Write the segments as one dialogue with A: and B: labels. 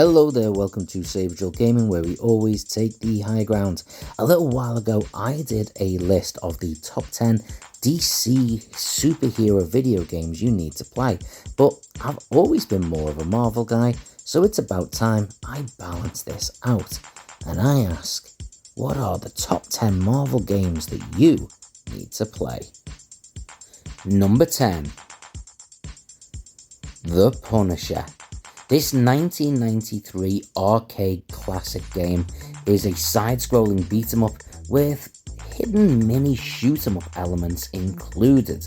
A: Hello there, welcome to Saber of Saberduelgaming, where we always take the high ground. A little while ago I did a list of the top 10 DC superhero video games you need to play, but I've always been more of a Marvel guy, so it's about time I balance this out. And I ask, what are the top 10 Marvel games that you need to play? Number 10. The Punisher. This 1993 arcade classic game is a side-scrolling beat-em-up with hidden mini shoot-em-up elements included.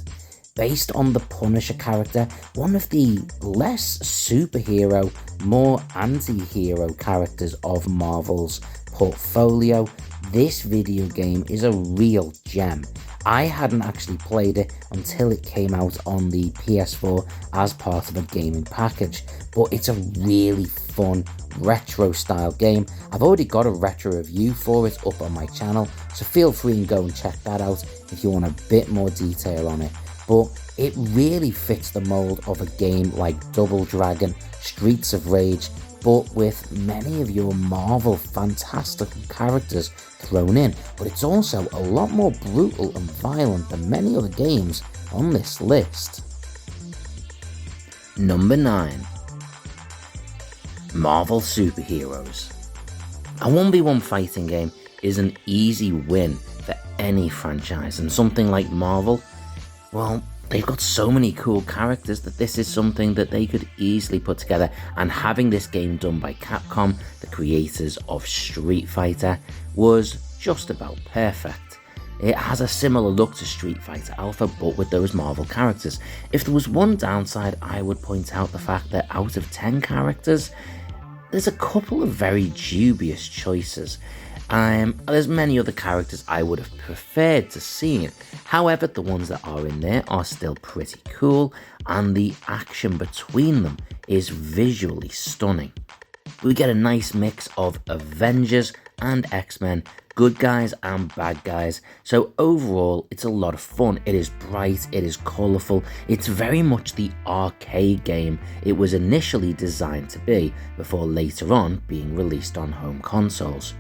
A: Based on the Punisher character, one of the less superhero, more anti-hero characters of Marvel's portfolio, this video game is a real gem. I hadn't actually played it until it came out on the PS4 as part of a gaming package, but it's a really fun retro style game. I've already got a retro review for it up on my channel, so feel free and go and check that out if you want a bit more detail on it. But it really fits the mold of a game like Double Dragon, Streets of Rage, but with many of your Marvel fantastical characters thrown in. But it's also a lot more brutal and violent than many other games on this list. Number 9. Marvel Superheroes. A 1v1 fighting game is an easy win for any franchise, and something like Marvel, well, they've got so many cool characters that this is something that they could easily put together, and having this game done by Capcom, the creators of Street Fighter, was just about perfect. It has a similar look to Street Fighter Alpha, but with those Marvel characters. If there was one downside, I would point out the fact that out of 10 characters, there's a couple of very dubious choices. There's many other characters I would have preferred to see. However, the ones that are in there are still pretty cool, and the action between them is visually stunning. We get a nice mix of Avengers and X-Men, good guys and bad guys, so overall it's a lot of fun. It is bright, it is colourful, it's very much the arcade game it was initially designed to be, before later on being released on home consoles.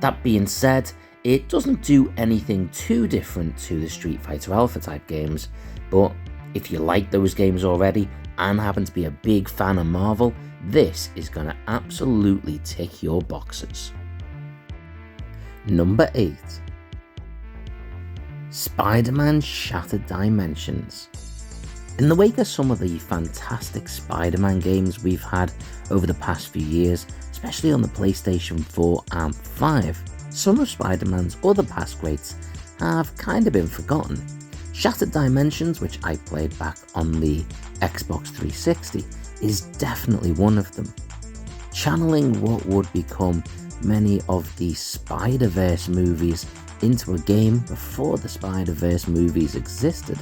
A: That being said, it doesn't do anything too different to the Street Fighter Alpha type games, but if you like those games already and happen to be a big fan of Marvel, this is going to absolutely tick your boxes. Number 8. Spider-Man Shattered Dimensions. In the wake of some of the fantastic Spider-Man games we've had over the past few years, especially on the PlayStation 4 and 5, some of Spider-Man's other past greats have kind of been forgotten. Shattered Dimensions, which I played back on the Xbox 360, is definitely one of them. Channeling what would become many of the Spider-Verse movies into a game before the Spider-Verse movies existed,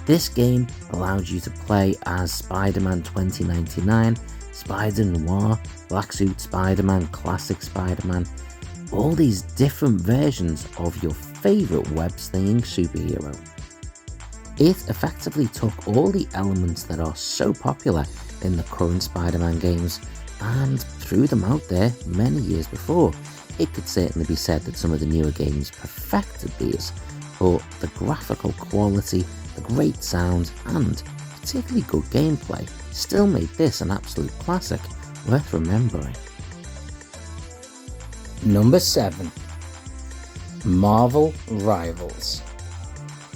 A: this game allowed you to play as Spider-Man 2099, Spider-Noir, Black Suit Spider-Man, Classic Spider-Man, all these different versions of your favourite web-slinging superhero. It effectively took all the elements that are so popular in the current Spider-Man games and threw them out there many years before. It could certainly be said that some of the newer games perfected these, but the graphical quality, the great sound, and particularly good gameplay still made this an absolute classic worth remembering. Number 7. Marvel Rivals.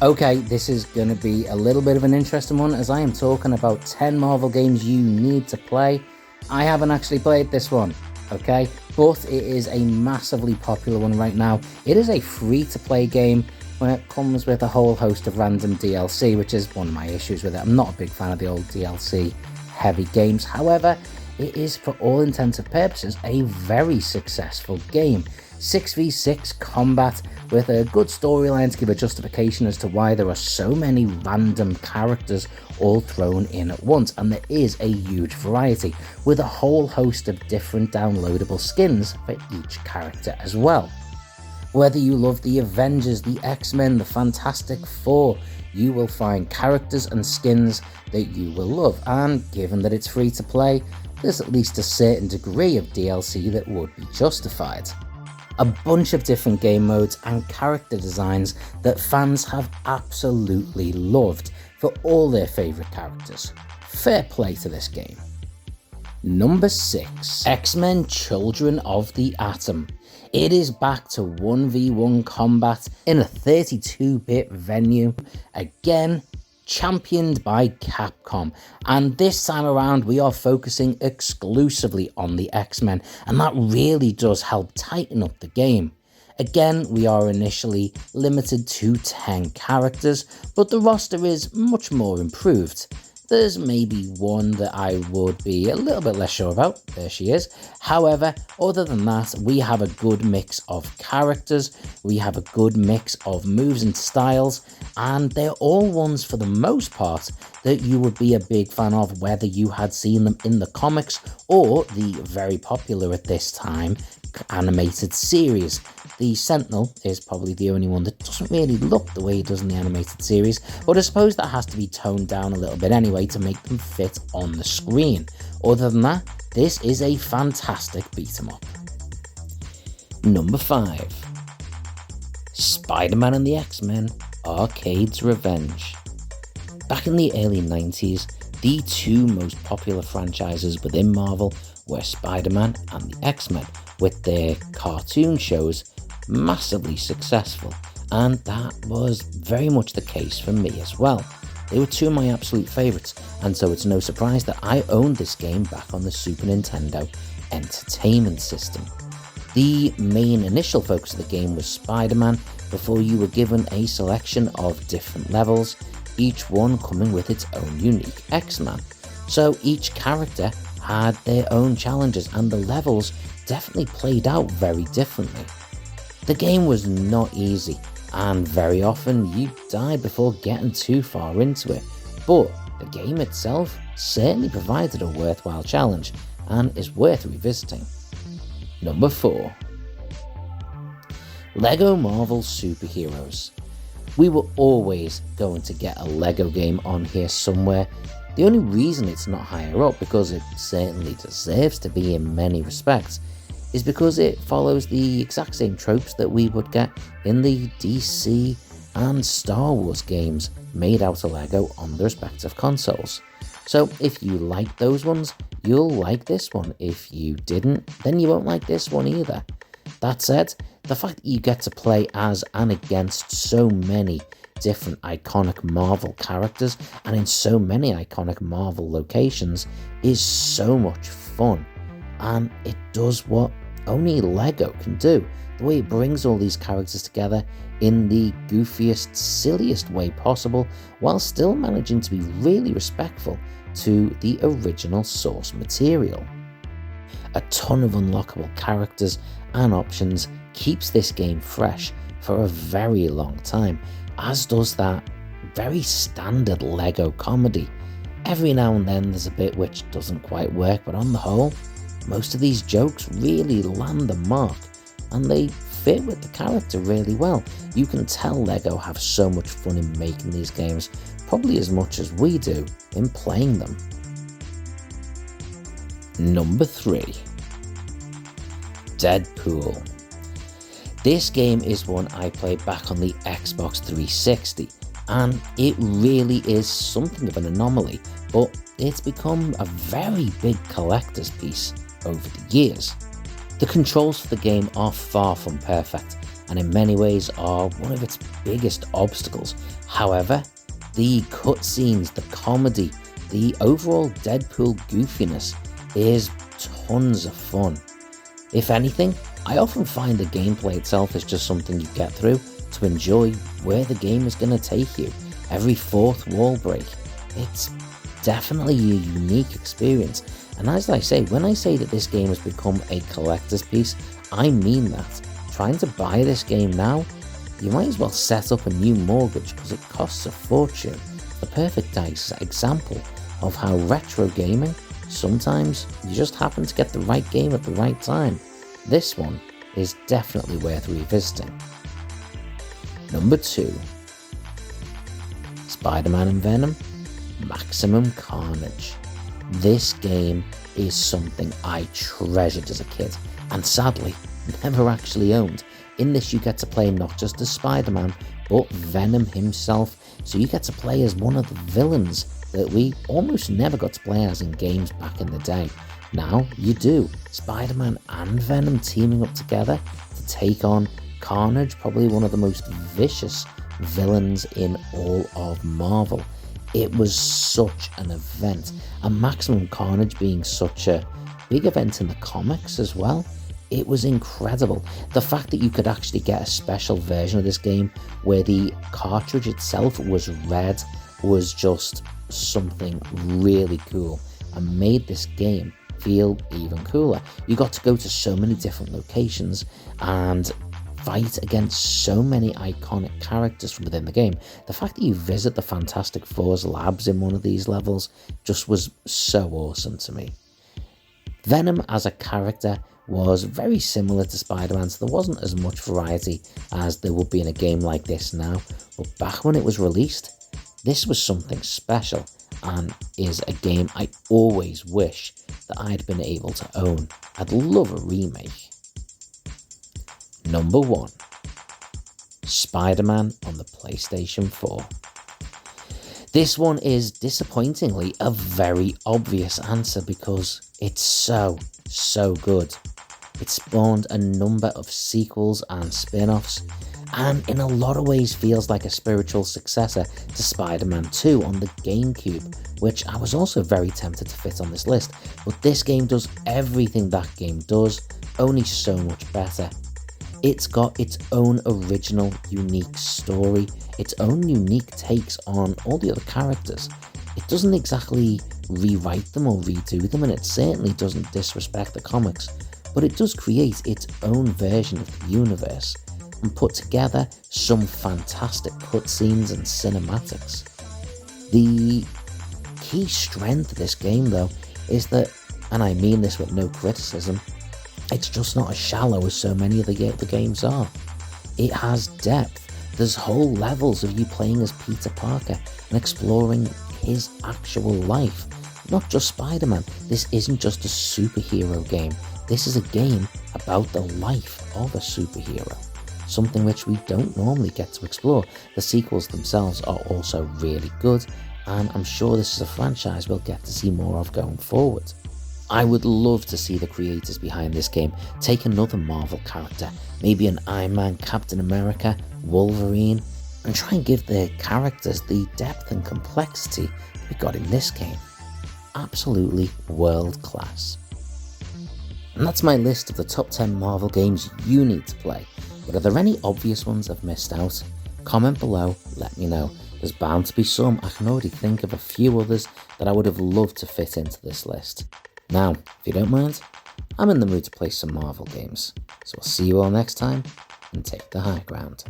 A: Okay, this is going to be a little bit of an interesting one, as I am talking about 10 Marvel games you need to play. I haven't actually played this one, okay, but it is a massively popular one right now. It is a free-to-play game when it comes with a whole host of random DLC, which is one of my issues with it. I'm not a big fan of the old DLC-heavy games. However, it is, for all intents and purposes, a very successful game. 6v6 combat with a good storyline to give a justification as to why there are so many random characters all thrown in at once, and there is a huge variety with a whole host of different downloadable skins for each character as well. Whether you love the Avengers, the X-Men, the Fantastic Four, you will find characters and skins that you will love, and given that it's free to play, there's at least a certain degree of DLC that would be justified. A bunch of different game modes and character designs that fans have absolutely loved for all their favourite characters. Fair play to this game. Number 6. X-Men Children of the Atom. It is back to 1v1 combat in a 32-bit venue, again championed by Capcom, and this time around we are focusing exclusively on the X-Men, and that really does help tighten up the game. Again, we are initially limited to 10 characters, but the roster is much more improved. There's maybe one that I would be a little bit less sure about. There she is. However, other than that, we have a good mix of characters, we have a good mix of moves and styles, and they're all ones for the most part that you would be a big fan of, whether you had seen them in the comics or the very popular at this time animated series. The Sentinel is probably the only one that doesn't really look the way it does in the animated series, but I suppose that has to be toned down a little bit anyway to make them fit on the screen. Other than that, this is a fantastic beat 'em up. Number 5. Spider-Man and the X-Men Arcade's Revenge. Back in the early 90s, the two most popular franchises within Marvel were Spider-Man and the X-Men, with their cartoon shows massively successful, and that was very much the case for me as well. They were two of my absolute favourites, and so it's no surprise that I owned this game back on the Super Nintendo Entertainment System. The main initial focus of the game was Spider-Man, before you were given a selection of different levels, each one coming with its own unique X-Man. So each character had their own challenges, and the levels definitely played out very differently. The game was not easy, and very often you die before getting too far into it, but the game itself certainly provided a worthwhile challenge and is worth revisiting. Number 4. Lego Marvel Superheroes. We were always going to get a Lego game on here somewhere. The only reason it's not higher up, because it certainly deserves to be in many respects, is because it follows the exact same tropes that we would get in the DC and Star Wars games made out of Lego on the respective consoles. So if you like those ones, you'll like this one. If you didn't, then you won't like this one either. That said, the fact that you get to play as and against so many different iconic Marvel characters and in so many iconic Marvel locations is so much fun, and it does what only Lego can do. The way it brings all these characters together in the goofiest, silliest way possible, while still managing to be really respectful to the original source material. A ton of unlockable characters and options keeps this game fresh for a very long time, as does that very standard Lego comedy. Every now and then there's a bit which doesn't quite work, but on the whole, most of these jokes really land the mark, and they fit with the character really well. You can tell Lego have so much fun in making these games, probably as much as we do in playing them. Number 3. Deadpool. This game is one I played back on the Xbox 360, and it really is something of an anomaly, but it's become a very big collector's piece over the years. The controls for the game are far from perfect, and in many ways are one of its biggest obstacles. However, the cutscenes, the comedy, the overall Deadpool goofiness is tons of fun. If anything, I often find the gameplay itself is just something you get through to enjoy where the game is going to take you. Every fourth wall break, it's definitely a unique experience. And as I say, when I say that this game has become a collector's piece, I mean that. Trying to buy this game now, you might as well set up a new mortgage because it costs a fortune. The perfect example of how retro gaming, sometimes you just happen to get the right game at the right time. This one is definitely worth revisiting. Number 2. Spider-Man and Venom Maximum Carnage. This game is something I treasured as a kid, and sadly, never actually owned. In this you get to play not just as Spider-Man, but Venom himself, so you get to play as one of the villains that we almost never got to play as in games back in the day. Now you do. Spider-Man and Venom teaming up together to take on Carnage, probably one of the most vicious villains in all of Marvel. It was such an event, and Maximum Carnage being such a big event in the comics as well. It was incredible. The fact that you could actually get a special version of this game where the cartridge itself was red was just something really cool and made this game feel even cooler. You got to go to so many different locations and fight against so many iconic characters from within the game. The fact that you visit the Fantastic Four's labs in one of these levels just was so awesome to me. Venom as a character was very similar to Spider-Man, so there wasn't as much variety as there would be in a game like this now. But back when it was released, this was something special and is a game I always wish that I'd been able to own. I'd love a remake. Number 1. Spider-Man on the PlayStation 4. This one is disappointingly a very obvious answer because it's so good. It spawned a number of sequels and spin-offs, and in a lot of ways feels like a spiritual successor to Spider-Man 2 on the GameCube, which I was also very tempted to fit on this list, but this game does everything that game does, only so much better. It's got its own original, unique story, its own unique takes on all the other characters. It doesn't exactly rewrite them or redo them, and it certainly doesn't disrespect the comics, but it does create its own version of the universe and put together some fantastic cutscenes and cinematics. The key strength of this game, though, is that, and I mean this with no criticism, it's just not as shallow as so many of the games are. It has depth. There's whole levels of you playing as Peter Parker and exploring his actual life. Not just Spider-Man. This isn't just a superhero game. This is a game about the life of a superhero. Something which we don't normally get to explore. The sequels themselves are also really good, and I'm sure this is a franchise we'll get to see more of going forward. I would love to see the creators behind this game take another Marvel character, maybe an Iron Man, Captain America, Wolverine, and try and give their characters the depth and complexity that we got in this game. Absolutely world class. And that's my list of the top 10 Marvel games you need to play, but are there any obvious ones I've missed out? Comment below, let me know. There's bound to be some. I can already think of a few others that I would have loved to fit into this list. Now, if you don't mind, I'm in the mood to play some Marvel games, so I'll see you all next time, and take the high ground.